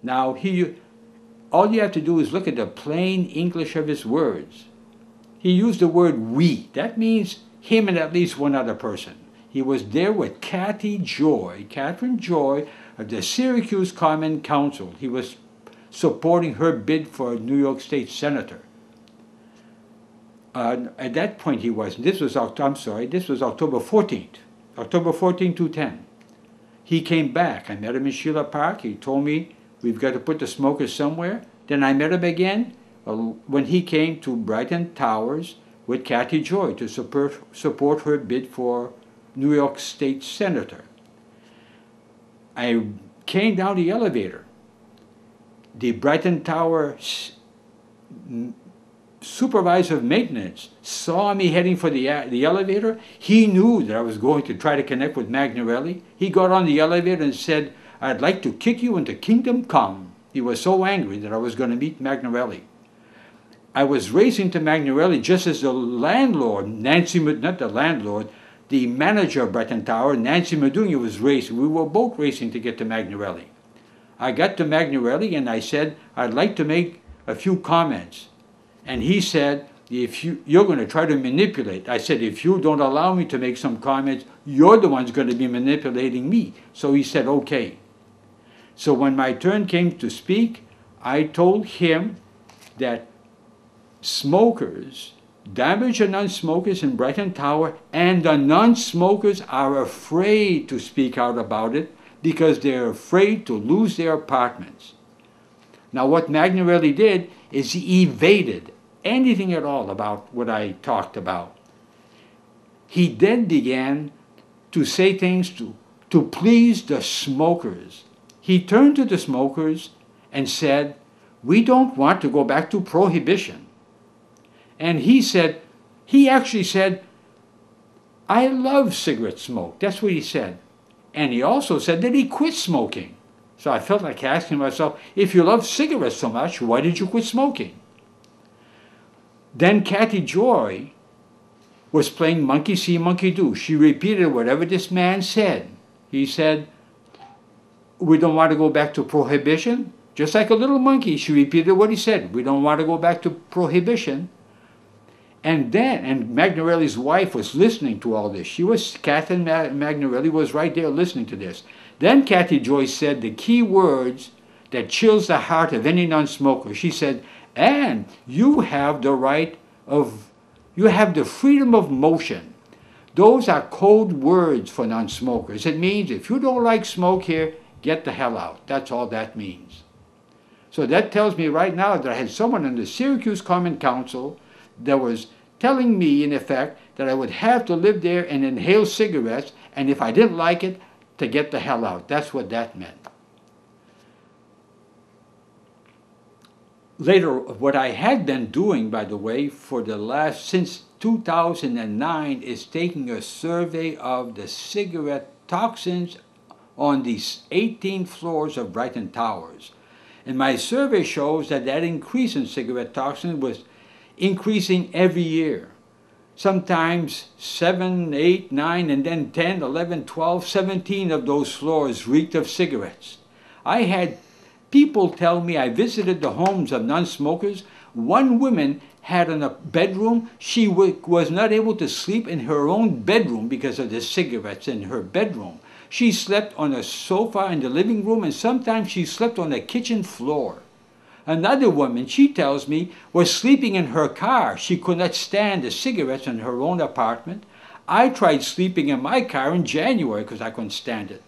Now, all you have to do is look at the plain English of his words. He used the word we. That means him and at least one other person. He was there with Kathy Joy, Catherine Joy, of the Syracuse Common Council. He was supporting her bid for New York State Senator. At that point he was. This was October 14th. October 14, 2010. He came back. I met him in Sheila Park. He told me, we've got to put the smokers somewhere. Then I met him again when he came to Brighton Towers with Kathy Joy to support her bid for New York State Senator. I came down the elevator. The Brighton Tower supervisor of maintenance saw me heading for the elevator. He knew that I was going to try to connect with Magnarelli. He got on the elevator and said, "I'd like to kick you into kingdom come." He was so angry that I was going to meet Magnarelli. I was racing to Magnarelli just as the landlord, not the landlord, the manager of Brighton Tower, Nancy Madunya, was racing. We were both racing to get to Magnarelli. I got to Magnarelli and I said, "I'd like to make a few comments." And he said, you're going to try to manipulate. I said, "If you don't allow me to make some comments, you're the one's going to be manipulating me." So he said, "Okay." So when my turn came to speak, I told him that smokers, damage the non-smokers in Brighton Tower, and the non-smokers are afraid to speak out about it because they're afraid to lose their apartments. Now what Magnarelli did is he evaded anything at all about what I talked about. He then began to say things to please the smokers. He turned to the smokers and said, "We don't want to go back to prohibition." And he actually said, "I love cigarette smoke." That's what he said. And he also said that he quit smoking. So I felt like asking myself, if you love cigarettes so much, why did you quit smoking? Then Kathy Joy was playing monkey see, monkey do. She repeated whatever this man said. He said, "We don't want to go back to prohibition." Just like a little monkey, she repeated what he said. "We don't want to go back to prohibition." And Magnarelli's wife was listening to all this. Catherine Magnarelli was right there listening to this. Then Kathy Joy said the key words that chills the heart of any non-smoker. She said, "And you have the freedom of motion." Those are code words for non-smokers. It means if you don't like smoke here, get the hell out. That's all that means. So that tells me right now that I had someone in the Syracuse Common Council that was telling me, in effect, that I would have to live there and inhale cigarettes, and if I didn't like it, to get the hell out. That's what that meant. Later, what I had been doing, by the way, since 2009, is taking a survey of the cigarette toxins on the 18 floors of Brighton Towers. And my survey shows that increase in cigarette toxins was increasing every year. Sometimes 7, 8, 9, and then 10, 11, 12, 17 of those floors reeked of cigarettes. I had people tell me, I visited the homes of non-smokers. One woman had in a bedroom, she was not able to sleep in her own bedroom because of the cigarettes in her bedroom. She slept on a sofa in the living room, and sometimes she slept on the kitchen floor. Another woman, she tells me, was sleeping in her car. She could not stand the cigarettes in her own apartment. I tried sleeping in my car in January because I couldn't stand it.